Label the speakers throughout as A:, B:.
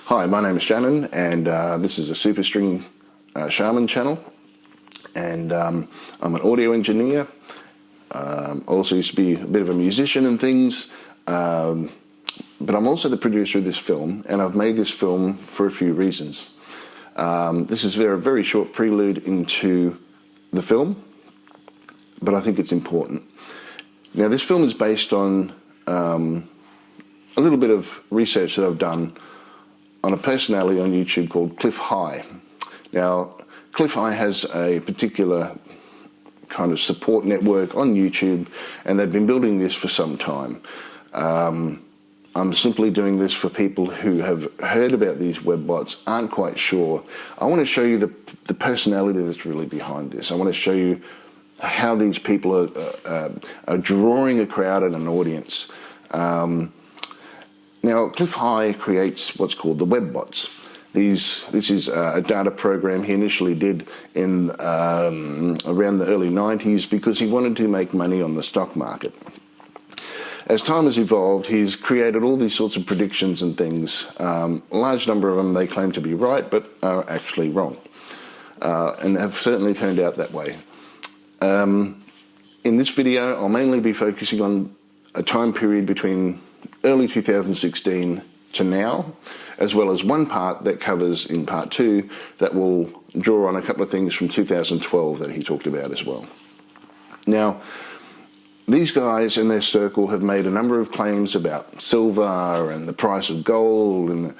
A: Hi, my name is Shannon, and this is a Superstring Shaman channel, and I'm an audio engineer. I also used to be a bit of a musician and things, but I'm also the producer of this film, and I've made this film for a few reasons. This is a very short prelude into the film, but I think it's important. Now, this film is based on a little bit of research that I've done on a personality on YouTube called Clif High. Now, Clif High has a particular kind of support network on YouTube, and they've been building this for some time. I'm simply doing this for people who have heard about these webbots, aren't quite sure. I want to show you the personality that's really behind this. I want to show you how these people are drawing a crowd and an audience. Now, Clif High creates what's called the webbots. This is a data program he initially did in around the early 90s because he wanted to make money on the stock market. As time has evolved, he's created all these sorts of predictions and things. A large number of them they claim to be right, but are actually wrong, and have certainly turned out that way. In this video, I'll mainly be focusing on a time period between early 2016 to now, as well as one part that covers in part 2 that will draw on a couple of things from 2012 that he talked about as well. Now, these guys in their circle have made a number of claims about silver and the price of gold and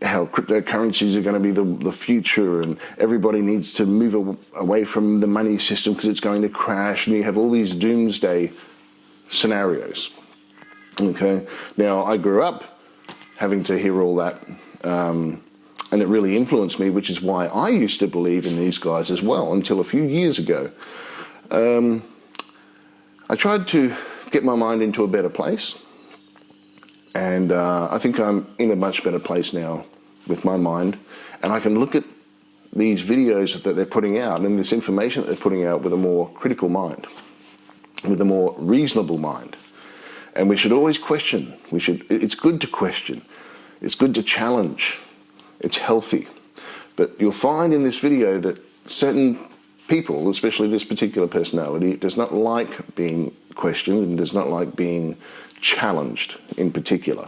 A: how cryptocurrencies are going to be the future, and everybody needs to move away from the money system because it's going to crash, and you have all these doomsday scenarios. Okay, now I grew up having to hear all that, and it really influenced me, which is why I used to believe in these guys as well until a few years ago. I tried to get my mind into a better place, and I think I'm in a much better place now with my mind, and I can look at these videos that they're putting out and this information that they're putting out with a more critical mind, with a more reasonable mind. And we should always question. It's good to question. It's good to challenge. It's healthy. But you'll find in this video that certain people, especially this particular personality, does not like being questioned and does not like being challenged in particular.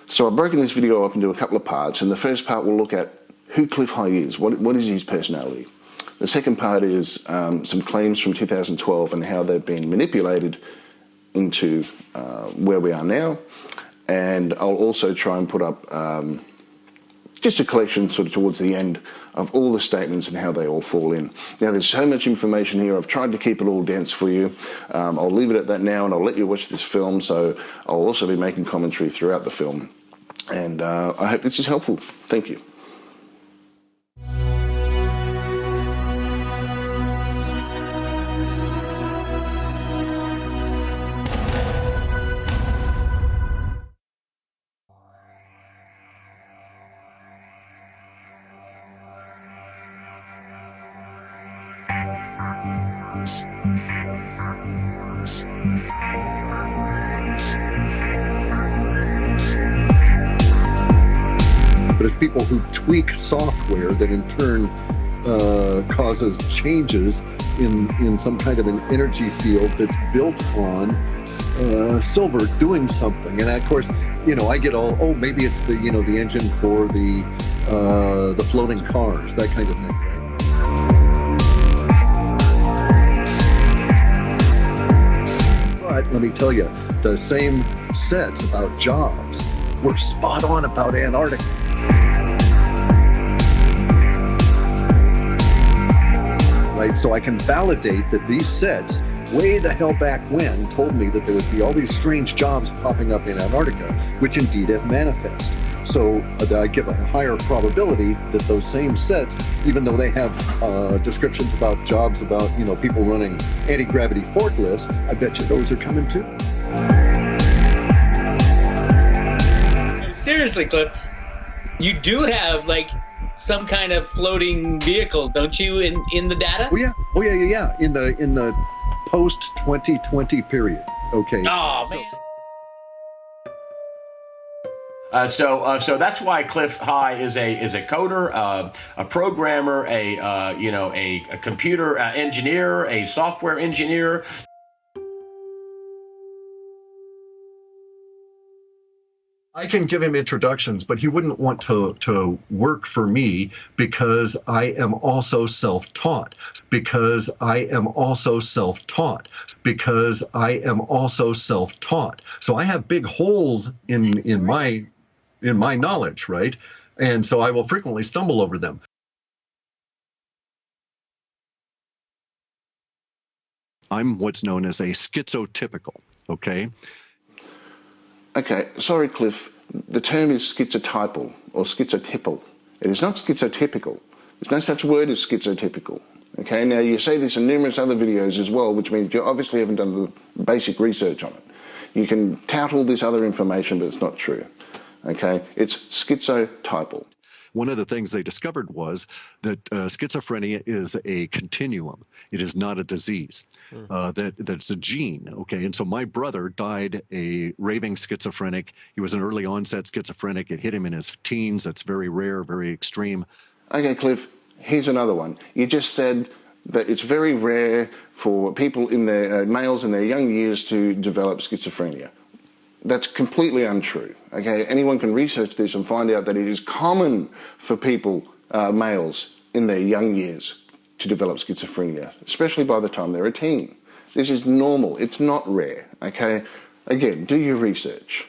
A: So I've broken this video up into a couple of parts, and the first part will look at who Clif High is, what is his personality. The second part is some claims from 2012 and how they've been manipulated into where we are now, and I'll also try and put up just a collection sort of towards the end of all the statements and how they all fall in. Now, there's so much information here. I've tried to keep it all dense for you. I'll leave it at that now, and I'll let you watch this film, so I'll also be making commentary throughout the film, and I hope this is helpful. Thank you.
B: But it's people who tweak software that in turn causes changes in some kind of an energy field that's built on silver doing something. And of course, I get all, oh, maybe it's the the engine for the floating cars, that kind of thing. But let me tell you, the same sets about jobs were spot on about Antarctica. Right, so I can validate that these sets, way the hell back when, told me that there would be all these strange jobs popping up in Antarctica, which indeed have manifest. So I give a higher probability that those same sets, even though they have descriptions about jobs about people running anti-gravity forklifts, I bet you those are coming too.
C: Seriously, Clif, you do have some kind of floating vehicles, don't you, in the data?
B: Oh yeah. In the post 2020 period. Okay.
C: Oh man.
D: So that's why Clif High is a coder, a programmer, a computer engineer, a software engineer.
B: I can give him introductions, but he wouldn't want to work for me because I am also self-taught. Because I am also self-taught. Because I am also self-taught. So I have big holes in my knowledge, right? And so I will frequently stumble over them. I'm what's known as a schizotypical, okay?
A: Okay, sorry, Cliff. The term is schizotypal or schizotypal. It is not schizotypical. There's no such word as schizotypical. Okay, now you say this in numerous other videos as well, which means you obviously haven't done the basic research on it. You can tout all this other information, but it's not true. Okay, it's schizotypal.
B: One of the things they discovered was that schizophrenia is a continuum. It is not a disease. That's a gene, okay? And so my brother died a raving schizophrenic. He was an early onset schizophrenic. It hit him in his teens. That's very rare, very extreme.
A: Okay, Cliff, here's another one. You just said that it's very rare for people in their, males in their young years to develop schizophrenia. That's completely untrue. Okay, anyone can research this and find out that it is common for people, males, in their young years to develop schizophrenia, especially by the time they're a teen. This is normal. It's not rare. Okay, again, do your research.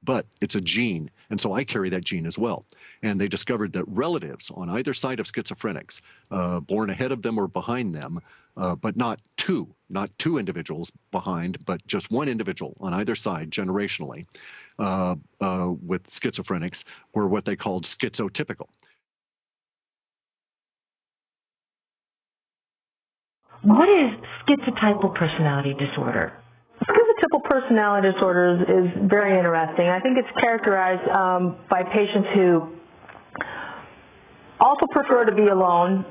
B: But it's a gene, and so I carry that gene as well. And they discovered that relatives on either side of schizophrenics, born ahead of them or behind them, but not two individuals behind, but just one individual on either side generationally with schizophrenics, were what they called schizotypical.
E: What is schizotypal personality disorder?
F: Schizotypal personality disorders is very interesting. I think it's characterized by patients who also prefer to be alone.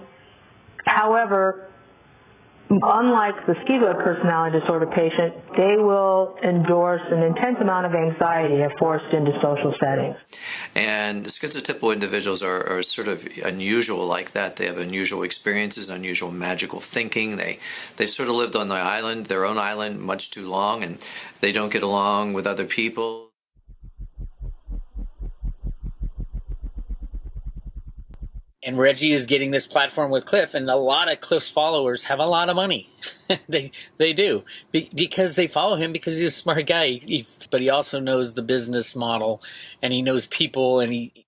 F: However, unlike the schizoid personality disorder patient, they will endorse an intense amount of anxiety if forced into social settings.
G: And schizotypal individuals are sort of unusual like that. They have unusual experiences, unusual magical thinking. They've sort of lived on their own island, much too long, and they don't get along with other people.
C: And Reggie is getting this platform with Clif, and a lot of Clif's followers have a lot of money. they do, because they follow him because he's a smart guy. But he also knows the business model, and he knows people, and he.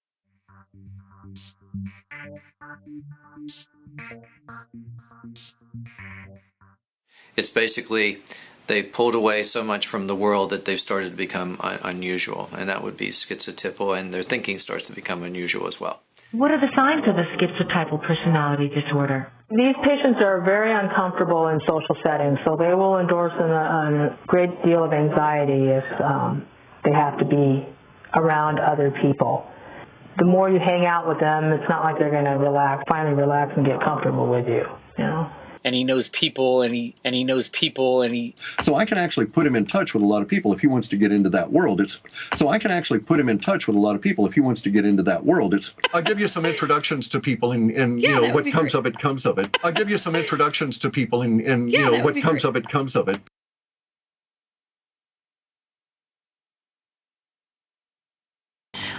G: It's basically they pulled away so much from the world that they've started to become unusual, and that would be schizotypal, and their thinking starts to become unusual as well.
E: What are the signs of a schizotypal personality disorder?
F: These patients are very uncomfortable in social settings, so they will endorse a great deal of anxiety if they have to be around other people. The more you hang out with them, it's not like they're going to finally relax and get comfortable with you, you know?
C: And he knows people, and he knows people, and he.
B: So I can actually put him in touch with a lot of people if he wants to get into that world. I'll give you some introductions to people, and you know what comes of it comes of it. I'll give you some introductions to people, and you know what comes of it comes of it.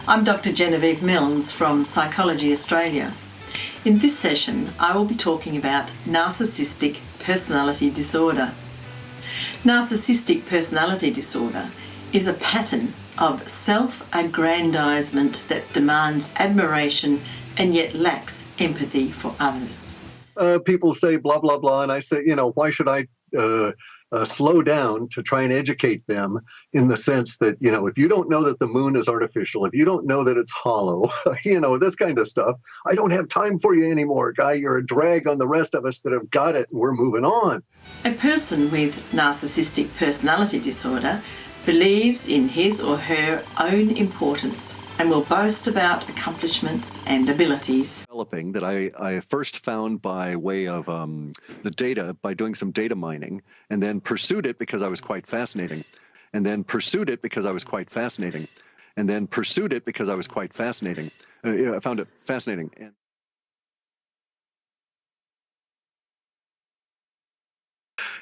H: I'm Dr. Genevieve Milnes from Psychology Australia. In this session, I will be talking about narcissistic personality disorder. Narcissistic personality disorder is a pattern of self-aggrandizement that demands admiration and yet lacks empathy for others.
B: People say blah, blah, blah, and I say, you know, why should I slow down to try and educate them in the sense that, you know, if you don't know that the moon is artificial, if you don't know that it's hollow, you know, this kind of stuff, I don't have time for you anymore, guy. You're a drag on the rest of us that have got it, and we're moving on.
H: A person with narcissistic personality disorder believes in his or her own importance, and will boast about accomplishments and abilities.
B: Developing that I first found by way of the data, by doing some data mining, and then pursued it because I was quite fascinating. And then pursued it because I was quite fascinating. And then pursued it because I was quite fascinating. I found it fascinating.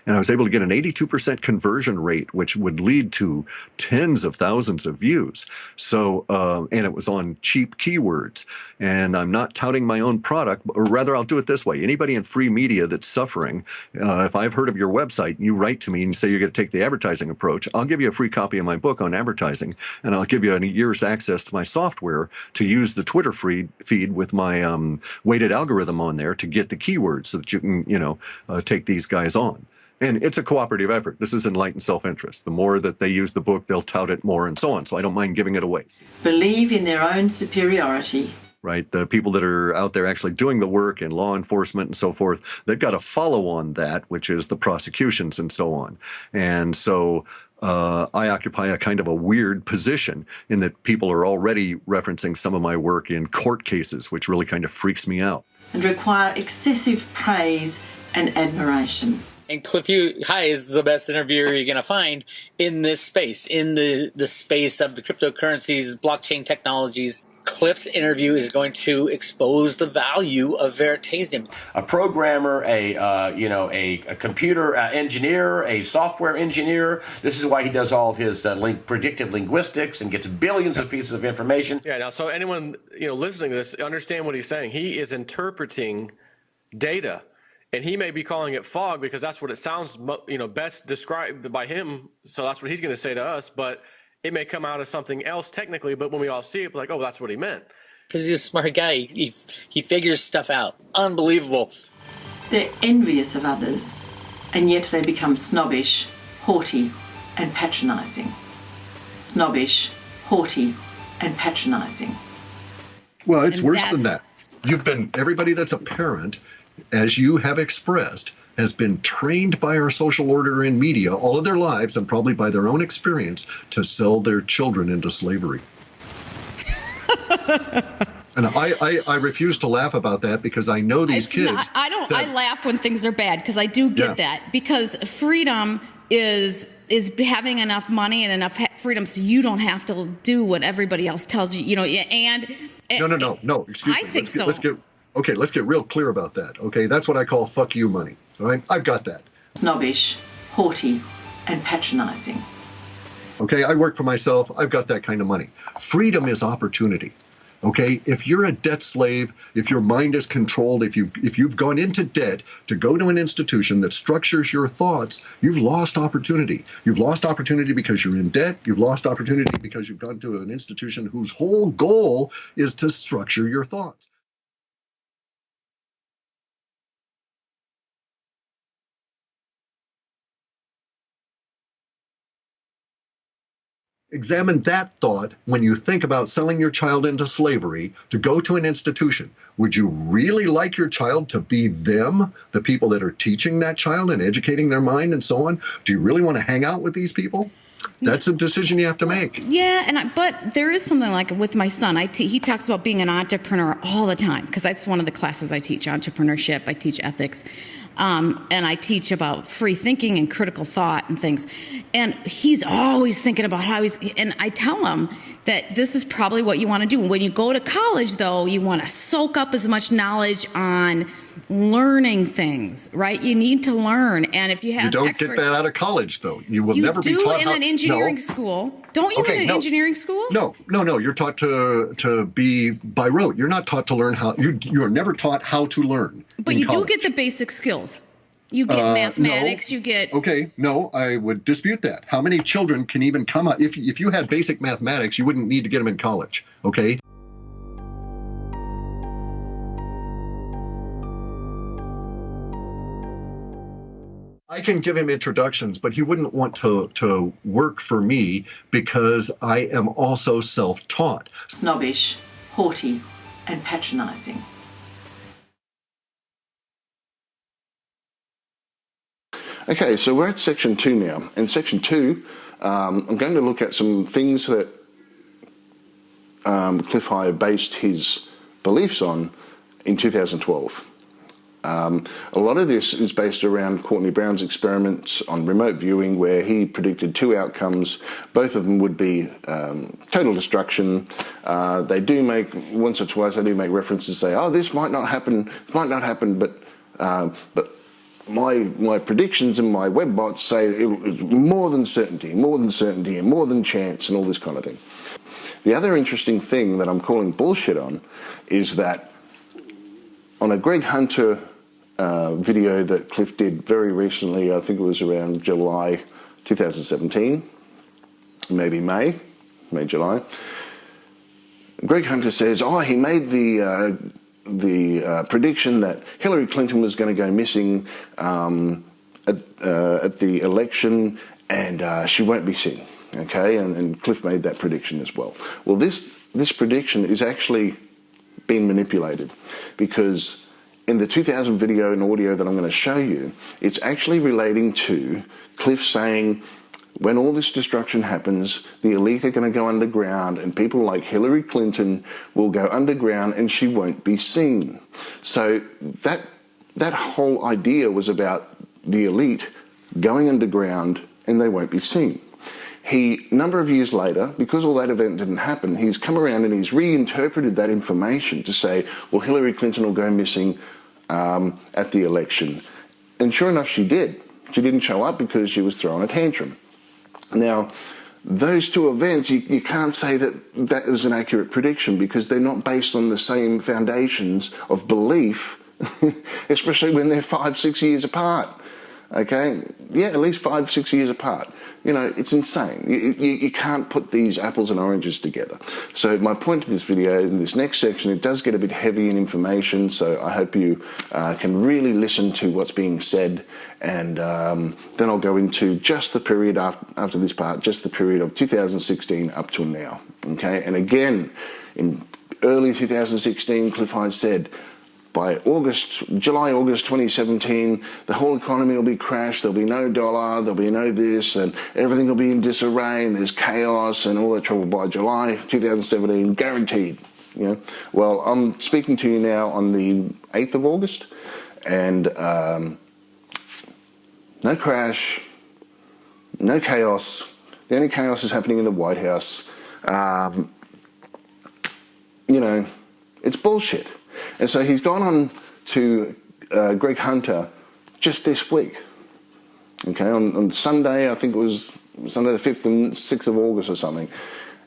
B: And I was able to get an 82% conversion rate, which would lead to tens of thousands of views. So, and it was on cheap keywords. And I'm not touting my own product, or rather, I'll do it this way. Anybody in free media that's suffering, if I've heard of your website, and you write to me and say you're going to take the advertising approach, I'll give you a free copy of my book on advertising, and I'll give you a year's access to my software to use the Twitter feed with my weighted algorithm on there to get the keywords so that you can, take these guys on. And it's a cooperative effort. This is enlightened self-interest. The more that they use the book, they'll tout it more and so on. So I don't mind giving it away.
H: Believe in their own superiority.
B: Right? The people that are out there actually doing the work in law enforcement and so forth, they've got to follow on that, which is the prosecutions and so on. And so I occupy a kind of a weird position in that people are already referencing some of my work in court cases, which really kind of freaks me out.
H: And require excessive praise and admiration.
C: And Clif High is the best interviewer you're going to find in this space, in the space of the cryptocurrencies, blockchain technologies. Clif's interview is going to expose the value of Veritasium.
D: A programmer, a computer engineer, a software engineer. This is why he does all of his predictive linguistics and gets billions of pieces of information.
I: Yeah. Now, so anyone listening to this, understand what he's saying. He is interpreting data. And he may be calling it fog because that's what it sounds, best described by him. So that's what he's going to say to us. But it may come out as something else technically. But when we all see it, we're like, oh, that's what he meant.
C: Because he's a smart guy. He figures stuff out. Unbelievable.
H: They're envious of others, and yet they become snobbish, haughty, and patronizing. Snobbish, haughty, and patronizing.
B: Well, it's worse than that. Everybody that's a parent, as you have expressed, has been trained by our social order and media all of their lives, and probably by their own experience, to sell their children into slavery. And I refuse to laugh about that because I know these kids.
J: I laugh when things are bad because I do get that. Because freedom is having enough money and enough freedom so you don't have to do what everybody else tells you. No. Excuse me. I think so.
B: Let's get real clear about that. Okay, that's what I call fuck you money. All right, I've got that.
H: Snobbish, haughty, and patronizing.
B: Okay, I work for myself. I've got that kind of money. Freedom is opportunity. Okay, if you're a debt slave, if your mind is controlled, if you've gone into debt to go to an institution that structures your thoughts, you've lost opportunity. You've lost opportunity because you're in debt. You've lost opportunity because you've gone to an institution whose whole goal is to structure your thoughts. Examine that thought when you think about selling your child into slavery to go to an institution. Would you really like your child to be them, the people that are teaching that child and educating their mind and so on? Do you really want to hang out with these people? That's a decision you have to make.
J: Yeah, but there is something like with my son. He talks about being an entrepreneur all the time because that's one of the classes I teach, entrepreneurship. I teach ethics. And I teach about free thinking and critical thought and things. And he's always thinking about and I tell him that this is probably what you want to do. When you go to college, though, you want to soak up as much knowledge on learning things, right? You need to learn. And if you have
B: get that out of college, though. You will never be taught
J: in an engineering school. Don't you in an engineering school?
B: No. You're taught to be by rote. You're not taught to learn how. You are never taught how to learn.
J: But you do get the basic skills. You get mathematics. You get.
B: Okay, no, I would dispute that. How many children can even come up? If you had basic mathematics, you wouldn't need to get them in college. Okay. I can give him introductions, but he wouldn't want to work for me because I am also self-taught.
H: Snobbish, haughty, and patronizing.
A: Okay, so we're at section 2 now. And section 2 I'm going to look at some things that Clif High based his beliefs on in 2012. A lot of this is based around Courtney Brown's experiments on remote viewing, where he predicted two outcomes. Both of them would be total destruction. They do make, once or twice, they do make references, say, oh, this might not happen, but my predictions and my webbots say it's more than certainty, and more than chance, and all this kind of thing. The other interesting thing that I'm calling bullshit on is that on a Greg Hunter video that Clif did very recently, I think it was around July 2017, maybe May, July, Greg Hunter says, oh, he made the prediction that Hillary Clinton was going to go missing at the election, and she won't be seen. Okay, and Clif made that prediction as well. Well, this prediction is actually being manipulated, because in the 2000 video and audio that I'm going to show you, it's actually relating to Clif saying, when all this destruction happens, the elite are going to go underground, and people like Hillary Clinton will go underground and she won't be seen. So that whole idea was about the elite going underground and they won't be seen. A number of years later, because all that event didn't happen, he's come around and he's reinterpreted that information to say, well, Hillary Clinton will go missing at the election. And sure enough, she did. She didn't show up because she was throwing a tantrum. Now, those two events, you can't say that is an accurate prediction, because they're not based on the same foundations of belief, especially when they're 5-6 years apart. Okay? Yeah, at least 5-6 years apart. You know, it's insane. You can't put these apples and oranges together. So my point of this video, in this next section, it does get a bit heavy in information, so I hope you can really listen to what's being said, and then I'll go into just the period after this part, just the period of 2016 up till now. Okay? And again, in early 2016, Clif High said, by July, August 2017, the whole economy will be crashed, there'll be no dollar, there'll be no this, and everything will be in disarray, and there's chaos and all that trouble by July 2017, guaranteed. You know? Well, I'm speaking to you now on the 8th of August, and no crash, no chaos. The only chaos is happening in the White House. You know, it's bullshit. And so he's gone on to Greg Hunter just this week. Okay, on Sunday, I think it was Sunday the 5th and 6th of August or something.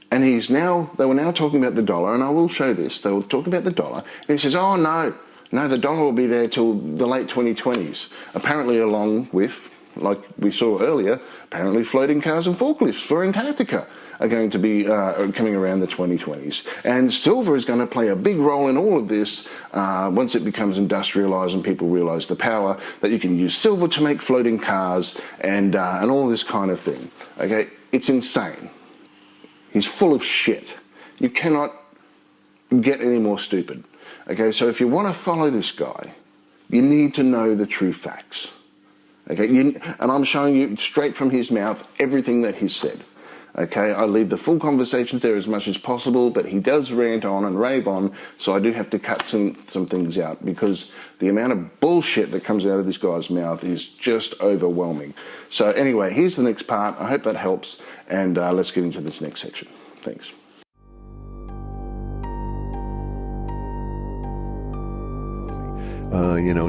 A: And they were now talking about the dollar, and I will show this. They were talking about the dollar, and he says, oh no, the dollar will be there till the late 2020s. Apparently along with, like we saw earlier, apparently floating cars and forklifts for Antarctica are going to be coming around the 2020s. And silver is going to play a big role in all of this once it becomes industrialized and people realize the power that you can use silver to make floating cars and all this kind of thing. Okay, it's insane. He's full of shit. You cannot get any more stupid. Okay, so if you want to follow this guy, you need to know the true facts. Okay, and I'm showing you straight from his mouth everything that he's said. Okay, I leave the full conversations there as much as possible, but he does rant on and rave on, so I do have to cut some things out, because the amount of bullshit that comes out of this guy's mouth is just overwhelming. So anyway, here's the next part. I hope that helps, and let's get into this next section. Thanks.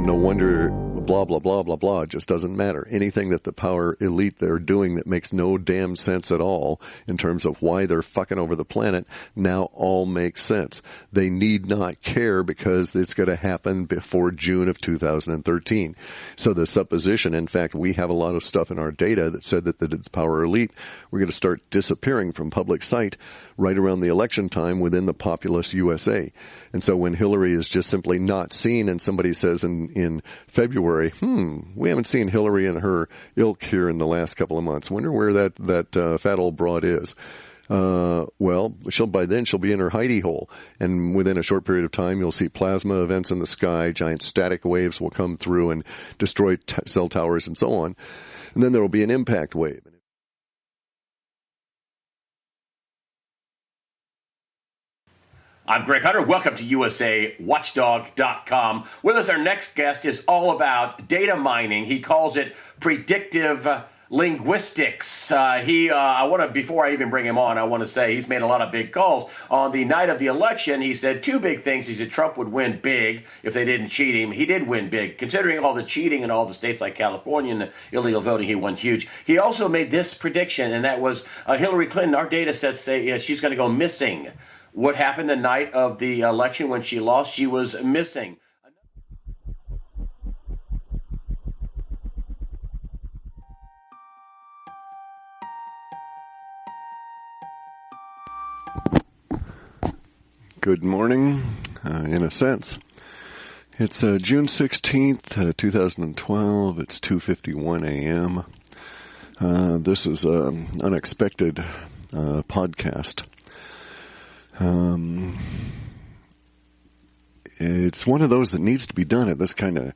K: No wonder blah, blah, blah, blah, blah. It just doesn't matter. Anything that the power elite they're doing that makes no damn sense at all in terms of why they're fucking over the planet now all makes sense. They need not care because it's going to happen before June of 2013. So the supposition, in fact, we have a lot of stuff in our data that said that the power elite were going to start disappearing from public sight right around the election time within the populous USA. And so when Hillary is just simply not seen, and somebody says in February, we haven't seen Hillary and her ilk here in the last couple of months. Wonder where that fat old broad is. Well, by then she'll be in her hidey hole. And within a short period of time, you'll see plasma events in the sky, giant static waves will come through and destroy cell towers and so on. And then there will be an impact wave.
D: I'm Greg Hunter. Welcome to USAWatchdog.com. With us, our next guest is all about data mining. He calls it predictive linguistics. Before I even bring him on, I want to say he's made a lot of big calls. On the night of the election, he said two big things. He said Trump would win big if they didn't cheat him. He did win big. Considering all the cheating in all the states like California and the illegal voting, he won huge. He also made this prediction, and that was Hillary Clinton. Our data sets say she's going to go missing. What happened the night of the election when she lost? She was missing.
K: Good morning, in a sense. It's June 16th, 2012. It's 2:51 a.m. This is an unexpected podcast. It's one of those that needs to be done at this kind of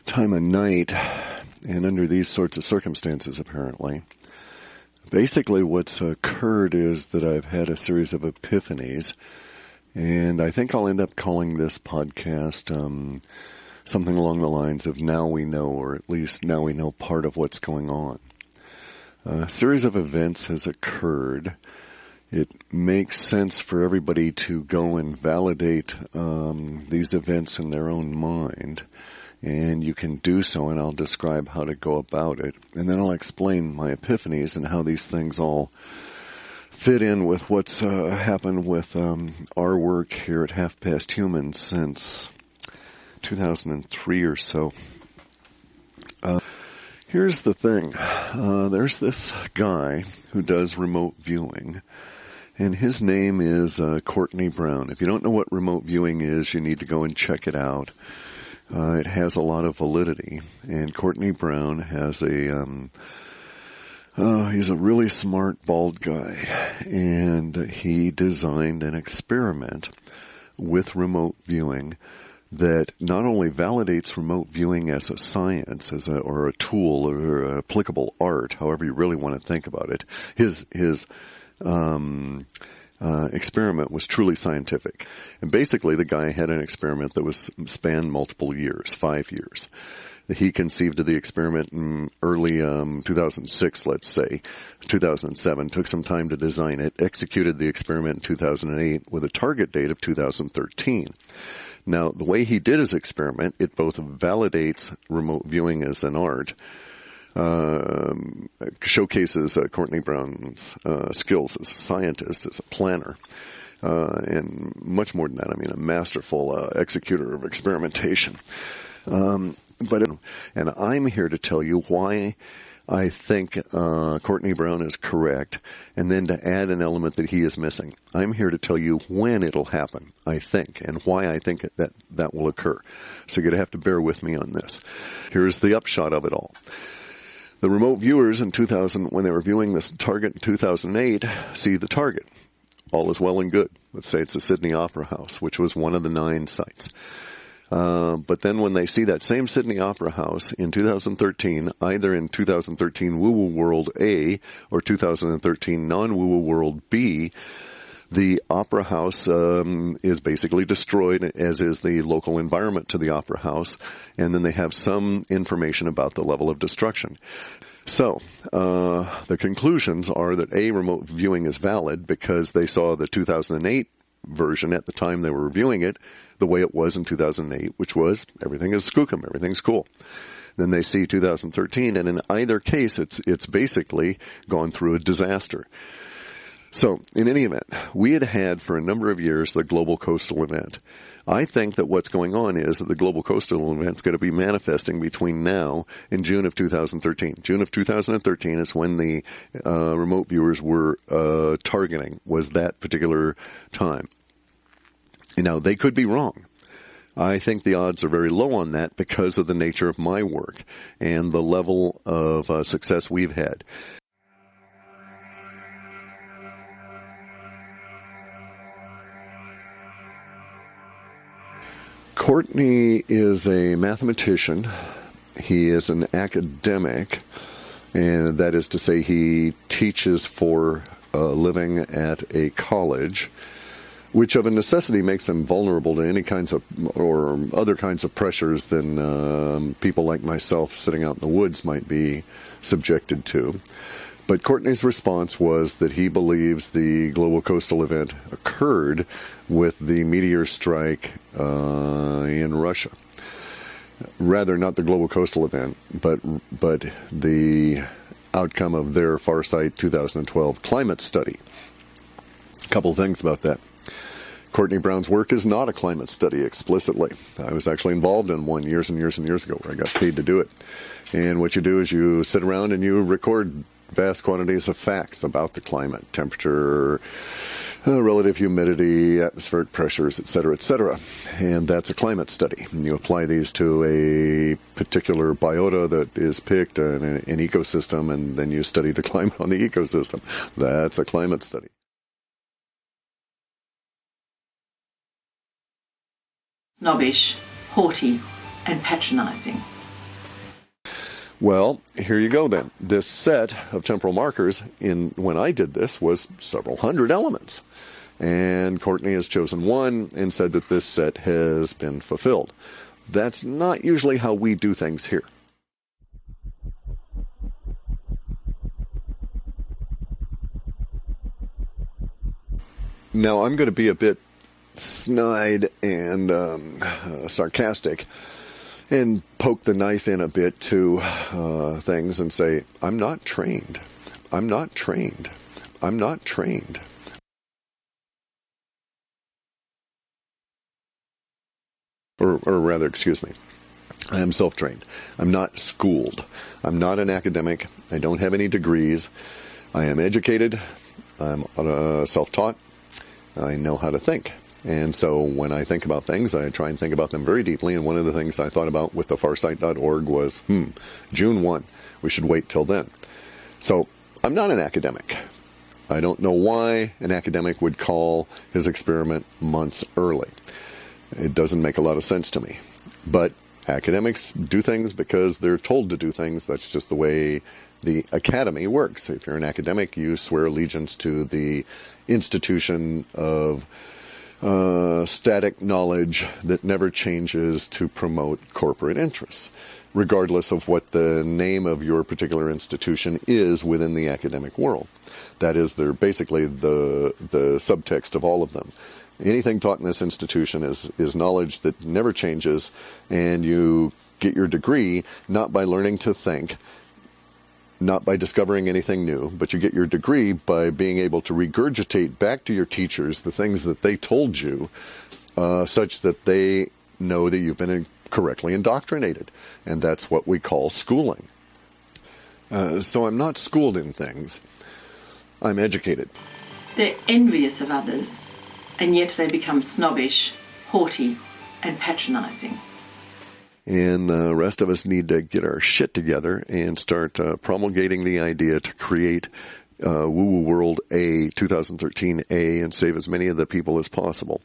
K: time of night and under these sorts of circumstances, apparently. Basically, what's occurred is that I've had a series of epiphanies, and I think I'll end up calling this podcast something along the lines of Now We Know, or at least now we know part of what's going on. A series of events has occurred. It makes sense for everybody to go and validate these events in their own mind, and you can do so, and I'll describe how to go about it, and then I'll explain my epiphanies and how these things all fit in with what's happened with our work here at Half Past Human since 2003 or so. Here's the thing. There's this guy who does remote viewing, and his name is Courtney Brown. If you don't know what remote viewing is, you need to go and check it out. It has a lot of validity. And Courtney Brown has he's a really smart bald guy. And he designed an experiment with remote viewing that not only validates remote viewing as a science, or a tool, or applicable art, however you really want to think about it. His experiment was truly scientific. And basically the guy had an experiment that was spanned multiple years, 5 years. He conceived of the experiment in early 2006, let's say, 2007, took some time to design it, executed the experiment in 2008 with a target date of 2013. Now, the way he did his experiment, it both validates remote viewing as an art, showcases Courtney Brown's skills as a scientist, as a planner, and much more than that. I mean, a masterful executor of experimentation. And I'm here to tell you why I think Courtney Brown is correct, and then to add an element that he is missing. I'm here to tell you when it'll happen, I think, and why I think that will occur. So you're going to have to bear with me on this. Here's the upshot of it all. The remote viewers in 2000, when they were viewing this target in 2008, see the target. All is well and good. Let's say it's the Sydney Opera House, which was one of the 9 sites. But then when they see that same Sydney Opera House in 2013, either in 2013 Woo-Woo World A or 2013 non-Woo-Woo World B, the opera house is basically destroyed, as is the local environment to the opera house, and then they have some information about the level of destruction. So, the conclusions are that A, remote viewing is valid because they saw the 2008 version at the time they were reviewing it the way it was in 2008, which was everything is skookum, everything's cool. Then they see 2013, and in either case, it's basically gone through a disaster. So, in any event, we had for a number of years the global coastal event. I think that what's going on is that the global coastal event is going to be manifesting between now and June of 2013. June of 2013 is when the remote viewers were targeting, was that particular time. Now, they could be wrong. I think the odds are very low on that because of the nature of my work and the level of success we've had. Courtney is a mathematician. He is an academic, and that is to say he teaches for a living at a college. which of a necessity makes them vulnerable to any kinds of or other kinds of pressures than people like myself sitting out in the woods might be subjected to. But Courtney's response was that he believes the global coastal event occurred with the meteor strike in Russia. Rather, not the global coastal event, but the outcome of their Farsight 2012 climate study. A couple of things about that. Courtney Brown's work is not a climate study explicitly. I was actually involved in one years and years and years ago where I got paid to do it. And what you do is you sit around and you record vast quantities of facts about the climate, temperature, relative humidity, atmospheric pressures, etc., etc. And that's a climate study. And you apply these to a particular biota that is picked, an ecosystem, and then you study the climate on the ecosystem. That's a climate study.
H: Snobbish, haughty, and patronizing.
K: Well, here you go then. This set of temporal markers when I did this was several hundred elements. And Courtney has chosen one and said that this set has been fulfilled. That's not usually how we do things here. Now, I'm going to be a bit snide and sarcastic and poke the knife in a bit to things and say, I'm not trained. I'm not trained. I'm not trained. Or rather, excuse me, I am self-trained. I'm not schooled. I'm not an academic. I don't have any degrees. I am educated. I'm self-taught. I know how to think. And so when I think about things, I try and think about them very deeply. And one of the things I thought about with the farsight.org was, June 1, we should wait till then. So I'm not an academic. I don't know why an academic would call his experiment months early. It doesn't make a lot of sense to me. But academics do things because they're told to do things. That's just the way the academy works. If you're an academic, you swear allegiance to the institution of static knowledge that never changes to promote corporate interests, regardless of what the name of your particular institution is within the academic world. That is, they're basically the subtext of all of them. Anything taught in this institution is knowledge that never changes, and you get your degree not by learning to think, not by discovering anything new, but you get your degree by being able to regurgitate back to your teachers the things that they told you, such that they know that you've been correctly indoctrinated. And that's what we call schooling. So I'm not schooled in things. I'm educated.
H: They're envious of others, and yet they become snobbish, haughty, and patronizing.
K: And the rest of us need to get our shit together and start promulgating the idea to create Woo Woo World A 2013A and save as many of the people as possible.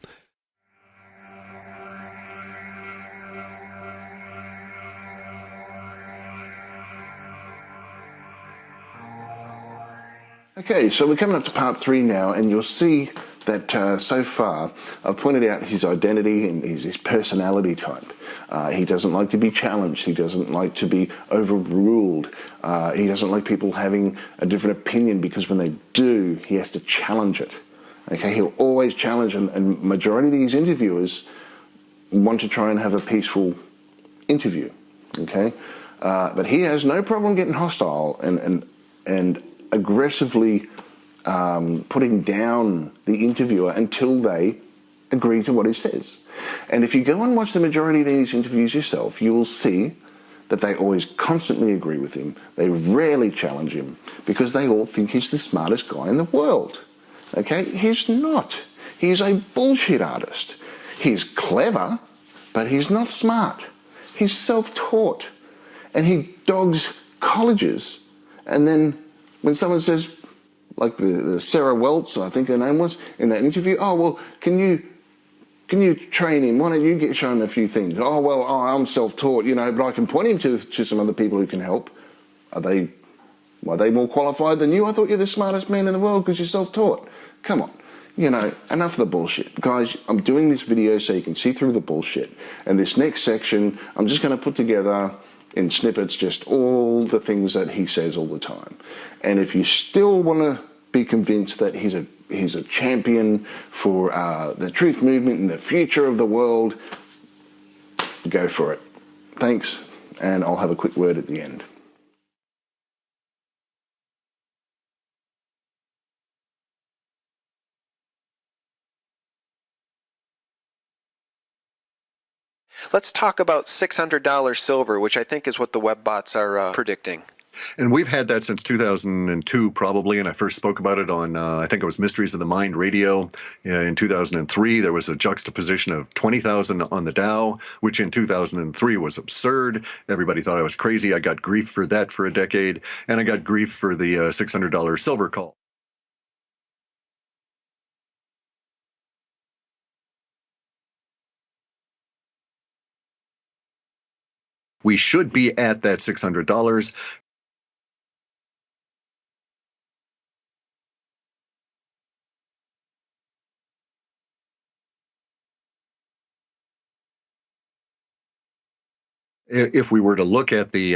A: Okay, so we're coming up to part 3 now, and you'll see that so far I've pointed out his identity and his personality type. He doesn't like to be challenged. He doesn't like to be overruled. He doesn't like people having a different opinion, because when they do, he has to challenge it. Okay, he'll always challenge, and majority of these interviewers want to try and have a peaceful interview. Okay, but he has no problem getting hostile and aggressively putting down the interviewer until they agree to what he says. And if you go and watch the majority of these interviews yourself, you will see that they always constantly agree with him. They rarely challenge him, because they all think he's the smartest guy in the world. Okay, he's not. He's a bullshit artist. He's clever, but he's not smart. He's self-taught, and he dogs colleges. And then when someone says, like the Sarah Weltz, I think her name was, in that interview, oh, well, can you train him? Why don't you show him a few things? Oh, well, I'm self-taught, but I can point him to some other people who can help. Are they more qualified than you? I thought you're the smartest man in the world because you're self-taught. Come on. You know, enough of the bullshit. Guys, I'm doing this video so you can see through the bullshit. And this next section, I'm just going to put together in snippets just all the things that he says all the time. And if you still want to be convinced that he's a champion for the truth movement and the future of the world, go for it. Thanks, and I'll have a quick word at the end.
L: Let's talk about $600 silver, which I think is what the webbots are predicting.
K: And we've had that since 2002, probably, and I first spoke about it on, I think it was Mysteries of the Mind Radio. In 2003, there was a juxtaposition of 20,000 on the Dow, which in 2003 was absurd. Everybody thought I was crazy. I got grief for that for a decade, and I got grief for the $600 silver call. We should be at that $600. If we were to look at the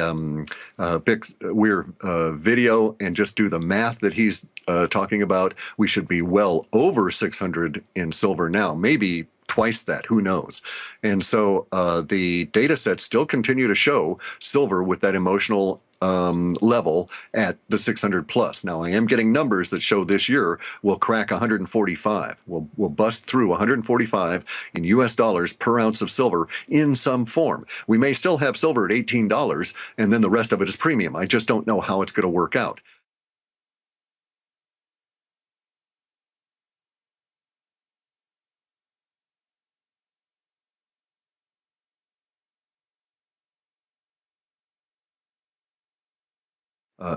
K: video and just do the math that he's talking about, we should be well over 600 in silver now, maybe twice that, who knows. And so the data sets still continue to show silver with that emotional level at the 600 plus. Now, I am getting numbers that show this year we'll crack 145. We'll bust through 145 in US dollars per ounce of silver in some form. We may still have silver at $18, and then the rest of it is premium. I just don't know how it's going to work out.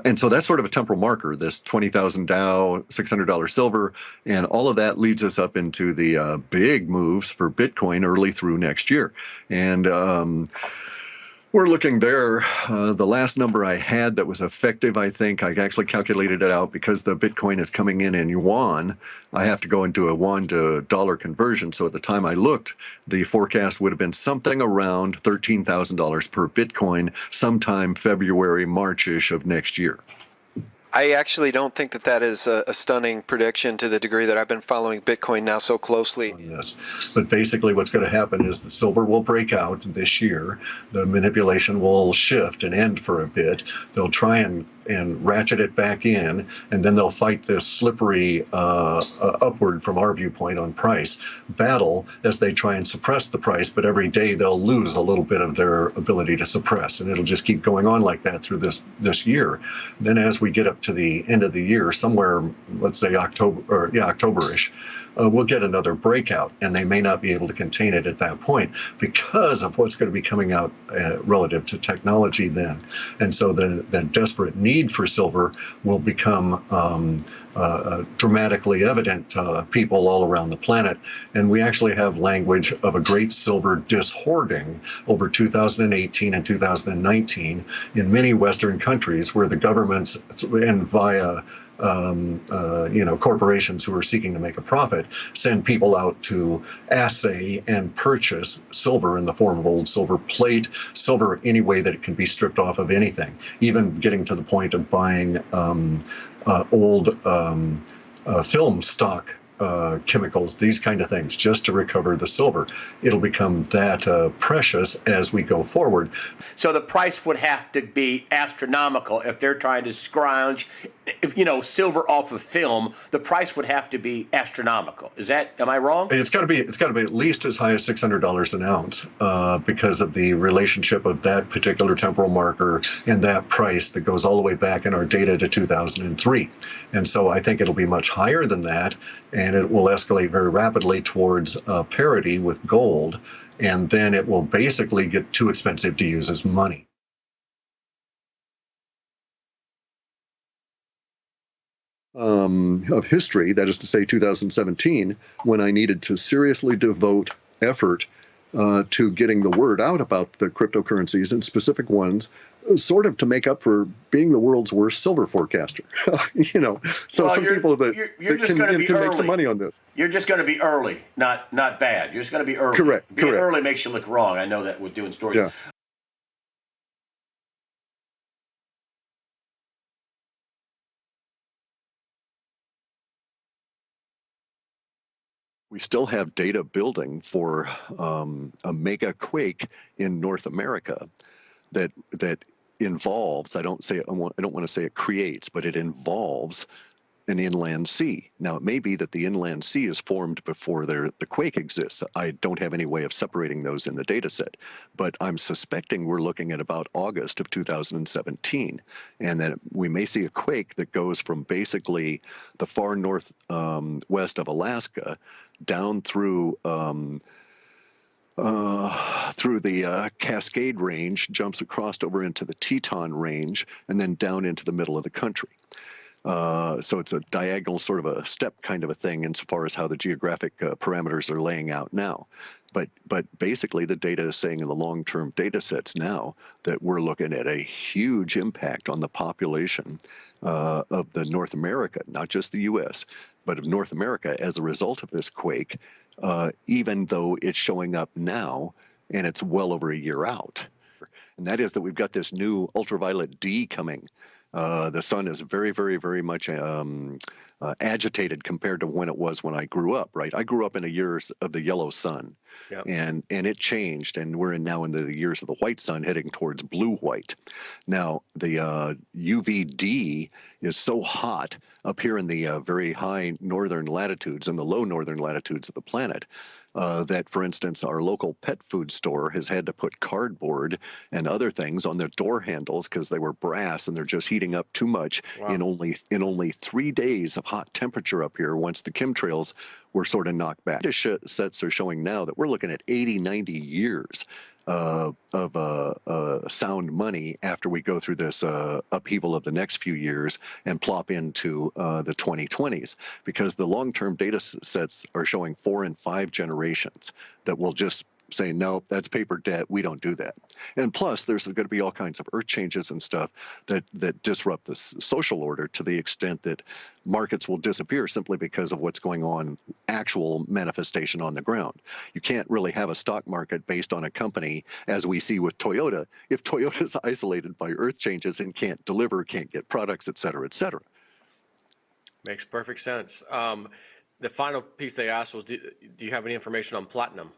K: And so that's sort of a temporal marker, this 20,000 Dow, $600 silver, and all of that leads us up into the big moves for Bitcoin early through next year. And we're looking there. The last number I had that was effective, I think, I actually calculated it out because the Bitcoin is coming in yuan. I have to go into a yuan to dollar conversion. So at the time I looked, the forecast would have been something around $13,000 per Bitcoin sometime February, March-ish of next year.
L: I actually don't think that that is a stunning prediction to the degree that I've been following Bitcoin now so closely.
K: Yes, but basically what's going to happen is the silver will break out this year. The manipulation will shift and end for a bit. They'll try and ratchet it back in, and then they'll fight this slippery upward from our viewpoint on price battle as they try and suppress the price, but every day they'll lose a little bit of their ability to suppress, and it'll just keep going on like that through this year. Then as we get up to the end of the year, somewhere, let's say October-ish, we'll get another breakout, and they may not be able to contain it at that point because of what's going to be coming out relative to technology then. And so the desperate need for silver will become dramatically evident to people all around the planet. And we actually have language of a great silver dishoarding over 2018 and 2019 in many Western countries where the governments, and via corporations who are seeking to make a profit, send people out to assay and purchase silver in the form of old silver plate, silver any way that it can be stripped off of anything, even getting to the point of buying old film stock chemicals, these kind of things, just to recover the silver. It'll become that precious as we go forward.
D: So the price would have to be astronomical if they're trying to scrounge, silver off of film. The price would have to be astronomical. Am I wrong?
K: It's got to be at least as high as $600 an ounce because of the relationship of that particular temporal marker and that price that goes all the way back in our data to 2003. And so I think it'll be much higher than that, and it will escalate very rapidly towards parity with gold, and then it will basically get too expensive to use as money. Of history, that is to say 2017, when I needed to seriously devote effort
B: to getting the word out about the cryptocurrencies and specific ones, sort of to make up for being the world's worst silver forecaster. You know, so
D: well,
B: some people that can make some money on this.
D: You're just going to be early, not bad. You're just going to be early.
B: Correct.
D: Being early makes you look wrong. I know that with doing stories.
B: Yeah.
K: We still have data building for a mega quake in North America that involves, I don't want to say it creates, but it involves an inland sea. Now, it may be that the inland sea is formed before the quake exists. I don't have any way of separating those in the data set, but I'm suspecting we're looking at about August of 2017, and that we may see a quake that goes from basically the far north west of Alaska down through the Cascade Range, jumps across over into the Teton Range, and then down into the middle of the country. So it's a diagonal sort of a step kind of a thing insofar as how the geographic parameters are laying out now. But basically the data is saying in the long-term data sets now that we're looking at a huge impact on the population of the North America, not just the U.S., but of North America as a result of this quake, even though it's showing up now and it's well over a year out. And that is that we've got this new ultraviolet D coming. The sun is very, very, very much agitated compared to when it was when I grew up, right? I grew up in the years of the yellow sun, yep. and it changed, and we're now in the years of the white sun heading towards blue-white. Now, the UVD is so hot up here in the very high northern latitudes and the low northern latitudes of the planet that, for instance, our local pet food store has had to put cardboard and other things on their door handles because they were brass and they're just heating up too much. Wow. in only 3 days of hot temperature up here once the chemtrails were sort of knocked back. The sets are showing now that we're looking at 80, 90 years of sound money after we go through this upheaval of the next few years and plop into the 2020s, because the long-term data sets are showing 4 and 5 generations that will just say, no, that's paper debt, we don't do that. And plus, there's going to be all kinds of earth changes and stuff that disrupt the social order to the extent that markets will disappear simply because of what's going on, actual manifestation on the ground. You can't really have a stock market based on a company, as we see with Toyota, if Toyota's isolated by earth changes and can't deliver, can't get products, et cetera, et cetera.
I: Makes perfect sense. The final piece they asked was, do you have any information on platinum?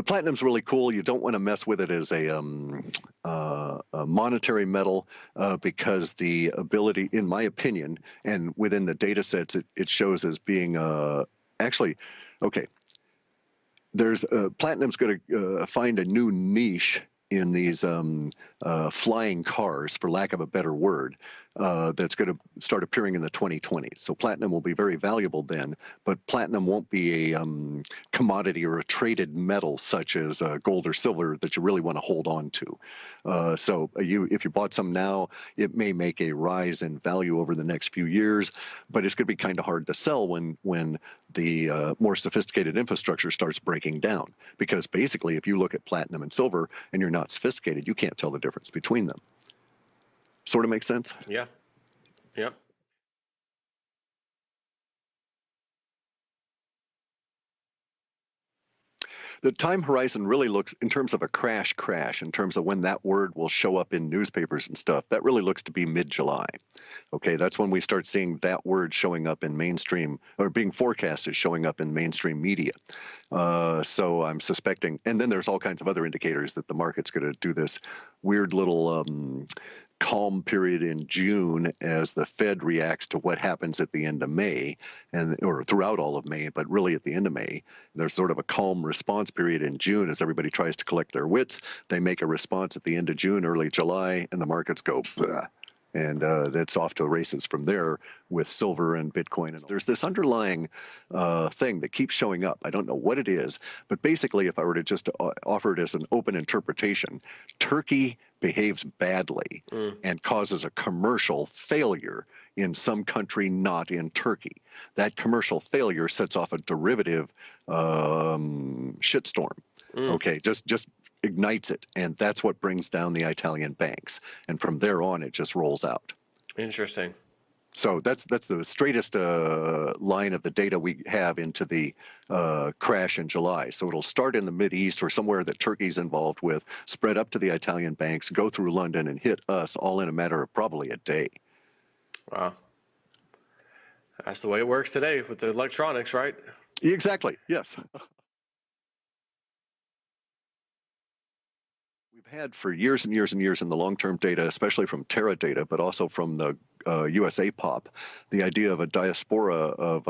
K: Platinum's really cool. You don't want to mess with it as a monetary metal because the ability, in my opinion, and within the data sets, it shows as being actually, okay, there's platinum's going to find a new niche in these flying cars, for lack of a better word, that's going to start appearing in the 2020s. So platinum will be very valuable then, but platinum won't be a commodity or a traded metal such as gold or silver that you really want to hold on to. So if you bought some now, it may make a rise in value over the next few years, but it's going to be kind of hard to sell when the more sophisticated infrastructure starts breaking down. Because basically, if you look at platinum and silver and you're not sophisticated, you can't tell the difference between them. Sort of makes sense?
I: Yeah. Yep.
K: The time horizon really looks, in terms of a crash, in terms of when that word will show up in newspapers and stuff, that really looks to be mid-July. Okay, that's when we start seeing that word showing up in mainstream, or being forecasted showing up in mainstream media. So I'm suspecting, and then there's all kinds of other indicators that the market's going to do this weird little calm period in June as the Fed reacts to what happens at the end of May, or throughout all of May, but really at the end of May. There's sort of a calm response period in June as everybody tries to collect their wits. They make a response at the end of June, early July, and the markets go, bleh. And that's off to the races from there with silver and Bitcoin. And there's this underlying thing that keeps showing up. I don't know what it is, but basically, if I were to just offer it as an open interpretation, Turkey behaves badly and causes a commercial failure in some country not in Turkey. That commercial failure sets off a derivative shitstorm. Okay, just ignites it, and that's what brings down the Italian banks. And from there on, it just rolls out.
I: Interesting.
K: So that's the straightest line of the data we have into the crash in July. So it'll start in the Mideast or somewhere that Turkey's involved with, spread up to the Italian banks, go through London, and hit us all in a matter of probably a day.
I: Wow. That's the way it works today with the electronics, right?
K: Exactly, yes. We've had for years and years and years in the long-term data, especially from Terra data, but also from the USA POP, the idea of a diaspora of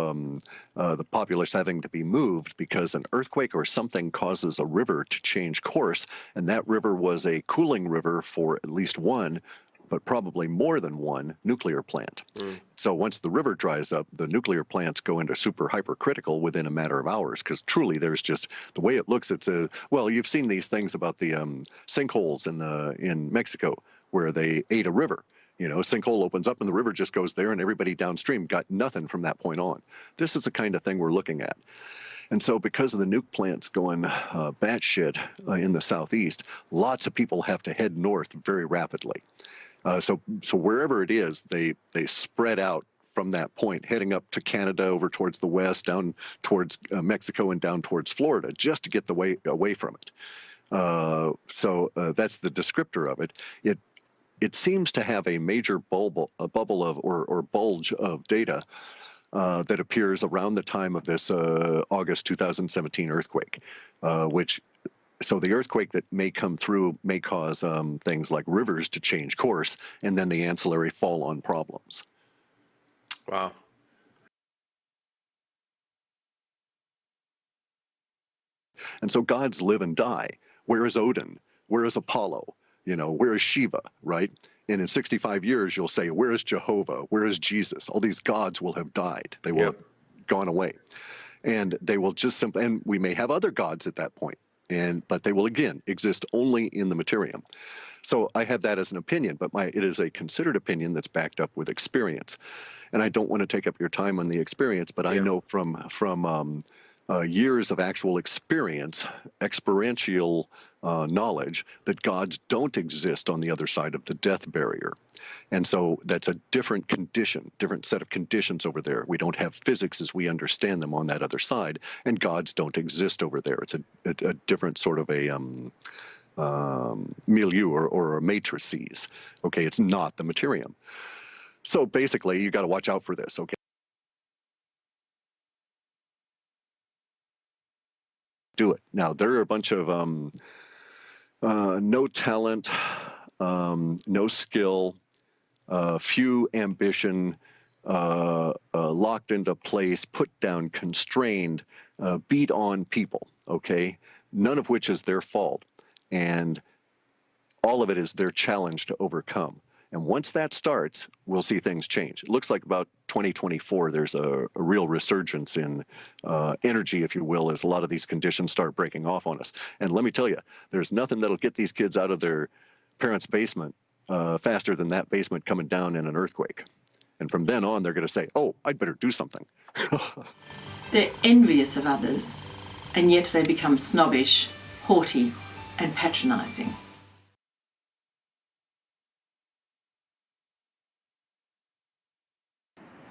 K: the populace having to be moved because an earthquake or something causes a river to change course, and that river was a cooling river for at least one, but probably more than one nuclear plant. So once the river dries up, the nuclear plants go into super hypercritical within a matter of hours, because truly there's just, the way it looks, it's a, well, you've seen these things about the sinkholes in Mexico where they ate a river. You know, sinkhole opens up and the river just goes there and everybody downstream got nothing from that point on. This is the kind of thing we're looking at. And so because of the nuke plants going batshit in the southeast, lots of people have to head north very rapidly. So wherever it is, they spread out from that point, heading up to Canada, over towards the west, down towards Mexico, and down towards Florida, just to get the way away from it. So that's the descriptor of it. It seems to have a major bubble of or bulge of data that appears around the time of this August 2017 earthquake, so the earthquake that may come through may cause things like rivers to change course, and then the ancillary fall-on problems.
I: Wow.
K: And so gods live and die. Where is Odin? Where is Apollo? You know, where is Shiva, right? And in 65 years, you'll say, where is Jehovah? Where is Jesus? All these gods will have died. They will have gone away. And they will just simply, and we may have other gods at that point. But they will again exist only in the materium. So I have that as an opinion, but it is a considered opinion that's backed up with experience. And I don't want to take up your time on the experience, but I know from years of actual experience, experiential knowledge, that gods don't exist on the other side of the death barrier. And so that's a different condition, different set of conditions over there. We don't have physics as we understand them on that other side, and gods don't exist over there. It's a different sort of a milieu or a matrices. Okay, it's not the materium. So basically, you got to watch out for this. Okay. Do it. Now, there are a bunch of no talent, no skill, few ambition, locked into place, put down, constrained, beat on people, okay? None of which is their fault. And all of it is their challenge to overcome. And once that starts, we'll see things change. It looks like about 2024, there's a real resurgence in energy, if you will, as a lot of these conditions start breaking off on us. And let me tell you, there's nothing that'll get these kids out of their parents' basement faster than that basement coming down in an earthquake. And from then on, they're going to say, oh, I'd better do something.
H: They're envious of others, and yet they become snobbish, haughty, and patronizing.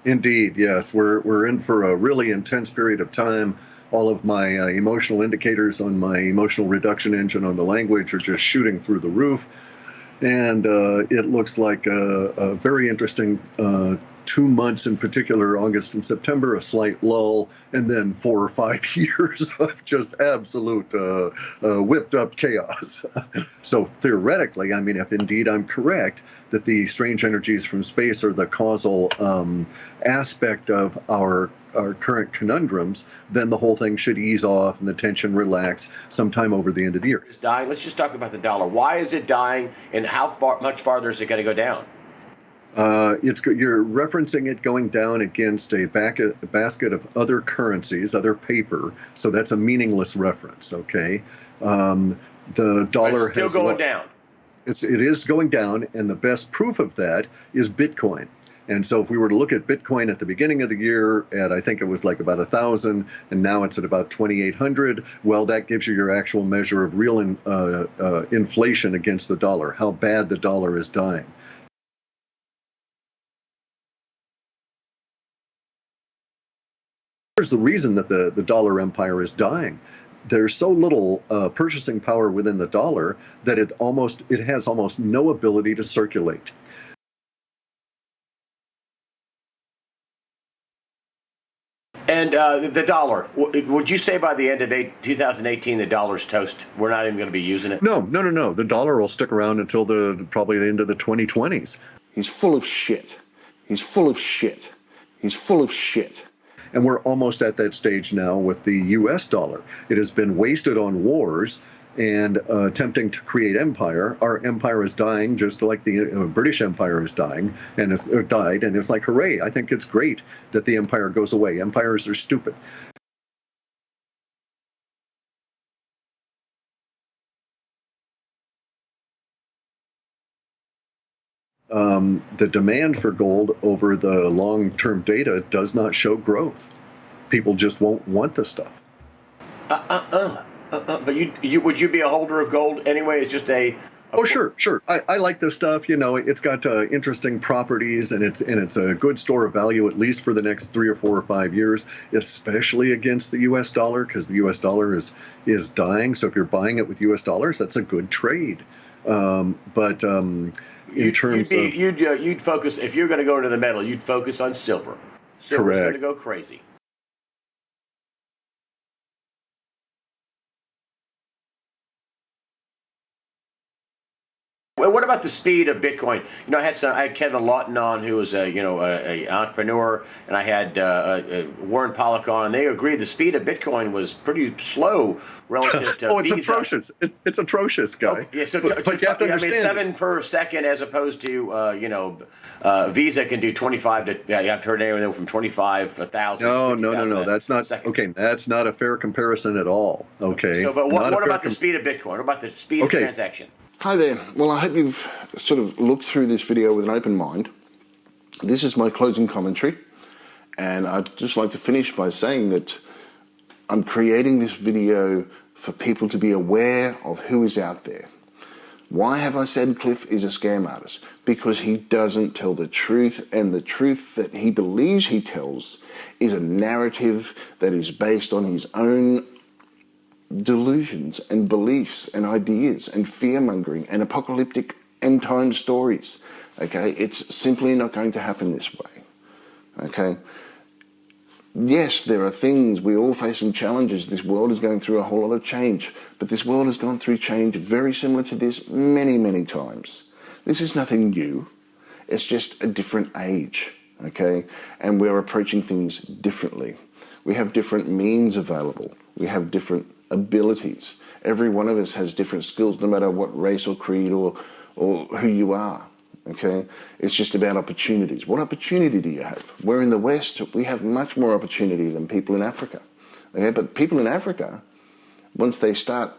B: Indeed, yes. We're in for a really intense period of time. All of my emotional indicators on my emotional reduction engine on the language are just shooting through the roof. And it looks like a very interesting 2 months in particular, August and September, a slight lull, and then 4 or 5 years of just absolute whipped up chaos. So theoretically, I mean, if indeed I'm correct that the strange energies from space are the causal aspect of our current conundrums, then the whole thing should ease off and the tension relax sometime over the end of the year.
D: It's dying. Let's just talk about the dollar. Why is it dying, and how much farther is it going to go down?
B: You're referencing it going down against a basket of other currencies, other paper, so that's a meaningless reference, okay? The dollar
D: still going down.
B: It is going down, and the best proof of that is Bitcoin. And so if we were to look at Bitcoin at the beginning of the year at, I think it was like about 1,000, and now it's at about 2,800, well, that gives you your actual measure of real inflation against the dollar, how bad the dollar is dying. Here's the reason that the dollar empire is dying. There's so little purchasing power within the dollar that it has almost no ability to circulate.
D: And the dollar, would you say by the end of 2018 the dollar's toast? We're not even going to be using it?
B: No. The dollar will stick around until probably the end of the 2020s.
A: He's full of shit. He's full of shit. He's full of shit.
B: And we're almost at that stage now with the U.S. dollar. It has been wasted on wars and attempting to create empire. Our empire is dying, just like the British Empire is dying, and it's died. And it's like, hooray! I think it's great that the empire goes away. Empires are stupid. The demand for gold over the long-term data does not show growth. People just won't want the stuff.
D: But would you be a holder of gold anyway? It's just
B: Oh, sure. I like this stuff. You know, it's got interesting properties, and it's a good store of value, at least for the next 3 or 4 or 5 years, especially against the U.S. dollar, because the U.S. dollar is dying. So if you're buying it with U.S. dollars, that's a good trade.
D: You'd focus, if you're going to go into the metal, you'd focus on silver. Silver's going to go crazy. Well, what about the speed of Bitcoin? You know, I had Kevin Lawton on, who was a entrepreneur, and I had Warren Pollock on, and they agreed the speed of Bitcoin was pretty slow relative to
B: it's
D: Visa.
B: Atrocious. It's atrocious, guy.
D: Okay, yeah, so
B: but you have to understand.
D: 7 per second, as opposed to Visa can do 25 to. I've heard anywhere from 25,000.
B: No. That's not okay. That's not a fair comparison at all. Okay.
D: So, but what about the speed of Bitcoin? What about the speed of transaction?
A: Hi there. Well, I hope you've sort of looked through this video with an open mind. This is my closing commentary, and I'd just like to finish by saying that I'm creating this video for people to be aware of who is out there. Why have I said Clif is a scam artist? Because he doesn't tell the truth, and the truth that he believes he tells is a narrative that is based on his own delusions and beliefs and ideas and fear-mongering and apocalyptic end-time stories. Okay, it's simply not going to happen this way. Okay, yes, there are things, we're all facing challenges. This world is going through a whole lot of change, but this world has gone through change very similar to this many times. This is nothing new. It's just a different age. Okay, and we're approaching things differently. We have different means available. We have different abilities. Every one of us has different skills, no matter what race or creed or who you are. Okay, it's just about opportunities. What opportunity do you have? We're in the West. We have much more opportunity than people in Africa. Okay, but people in Africa, once they start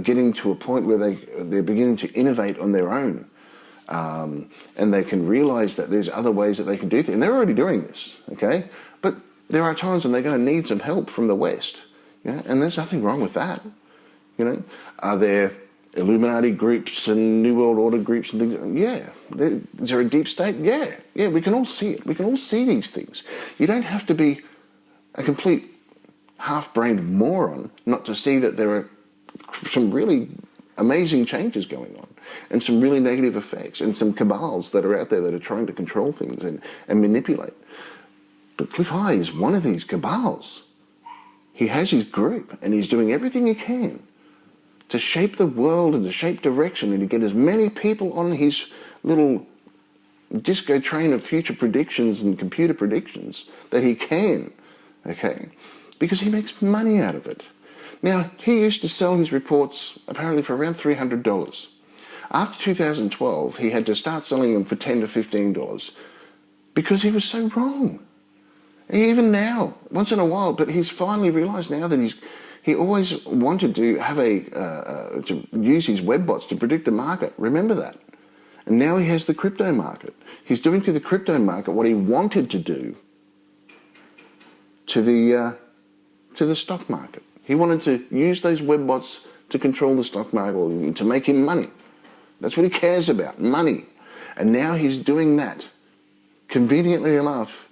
A: getting to a point where they're beginning to innovate on their own, and they can realize that there's other ways that they can do things, and they're already doing this. Okay, but there are times when they're going to need some help from the West. Yeah, and there's nothing wrong with that. You know, are there Illuminati groups and New World Order groups and things? Yeah. Is there a deep state? Yeah, we can all see it. We can all see these things. You don't have to be a complete half-brained moron not to see that there are some really amazing changes going on and some really negative effects and some cabals that are out there that are trying to control things and manipulate. But Clif High is one of these cabals. He has his group, and he's doing everything he can to shape the world and to shape direction and to get as many people on his little disco train of future predictions and computer predictions that he can, okay? Because he makes money out of it. Now, he used to sell his reports apparently for around $300. After 2012, he had to start selling them for $10 to $15 because he was so wrong. Even now, once in a while, but he's finally realised now that he always wanted to have to use his webbots to predict the market. Remember that. And now he has the crypto market. He's doing to the crypto market what he wanted to do to the stock market. He wanted to use those webbots to control the stock market and to make him money. That's what he cares about, money. And now he's doing that. Conveniently enough,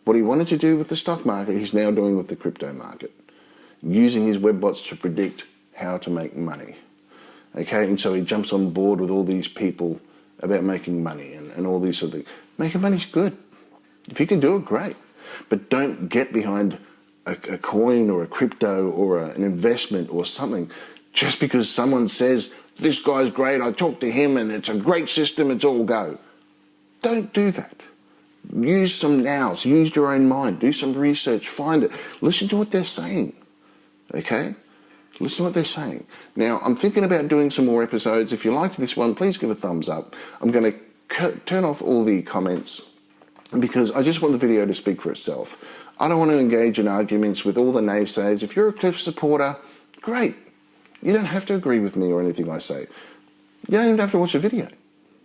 A: what he wanted to do with the stock market, he's now doing with the crypto market, using his webbots to predict how to make money. Okay, and so he jumps on board with all these people about making money and all these sort of things. Making money's good. If you can do it, great. But don't get behind a coin or a crypto or an investment or something just because someone says, this guy's great, I talked to him and it's a great system, it's all go. Don't do that. Use some nows, use your own mind, do some research, find it. Listen to what they're saying, okay? Listen to what they're saying. Now, I'm thinking about doing some more episodes. If you liked this one, please give a thumbs up. I'm going to turn off all the comments because I just want the video to speak for itself. I don't want to engage in arguments with all the naysayers. If you're a Clif supporter, great. You don't have to agree with me or anything I say. You don't even have to watch the video.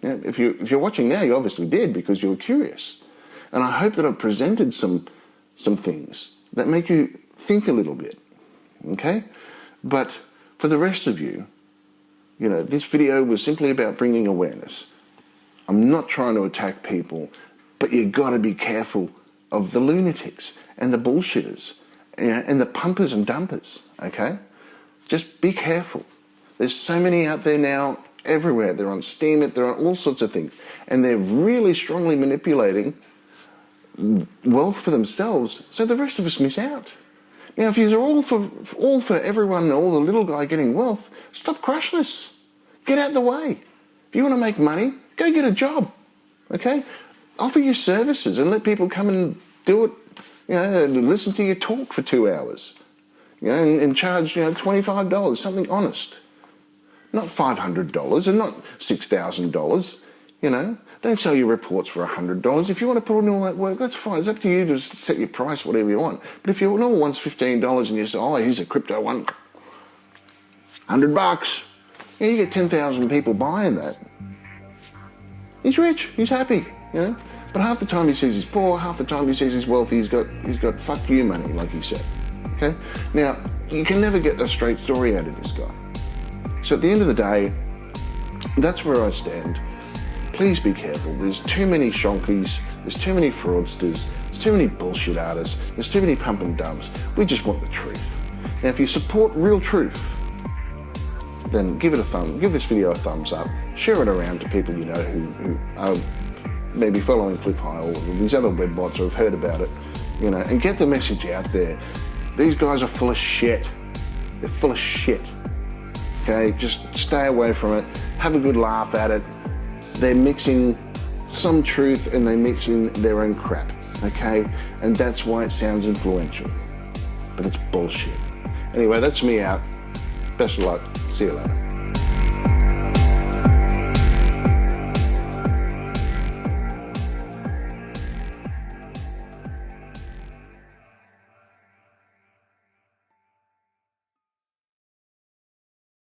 A: Yeah, if you're watching now, you obviously did because you were curious. And I hope that I've presented some things that make you think a little bit, okay? But for the rest of you, you know, this video was simply about bringing awareness. I'm not trying to attack people, but you've got to be careful of the lunatics and the bullshitters, you know, and the pumpers and dumpers, okay? Just be careful. There's so many out there now, everywhere. They're on Steam, they're on all sorts of things. And they're really strongly manipulating wealth for themselves, so the rest of us miss out. Now, if you're all for everyone, all the little guy getting wealth, stop crushing us. Get out of the way. If you want to make money, go get a job, okay? Offer your services and let people come and do it, you know, and listen to you talk for 2 hours, you know, and charge, you know, $25, something honest. Not $500 and not $6,000, you know. Don't sell your reports for $100. If you want to put in all that work, that's fine. It's up to you to set your price, whatever you want. But if your normal one's $15 and you say, oh, here's a crypto one, $100, yeah, you get 10,000 people buying that. He's rich, he's happy, you know. But half the time he says he's poor, half the time he says he's wealthy, he's got fuck you money, like he said, okay? Now, you can never get a straight story out of this guy. So at the end of the day, that's where I stand. Please be careful. There's too many shonkies, there's too many fraudsters, there's too many bullshit artists, there's too many pump and dumps. We just want the truth. Now, if you support real truth, then give this video a thumbs up, share it around to people you know who are maybe following Clif High or these other webbots or have heard about it, you know, and get the message out there. These guys are full of shit. They're full of shit. Okay, just stay away from it. Have a good laugh at it. They're mixing some truth and they mix in their own crap, okay? And that's why it sounds influential, but it's bullshit. Anyway, that's me out. Best of luck. See you later.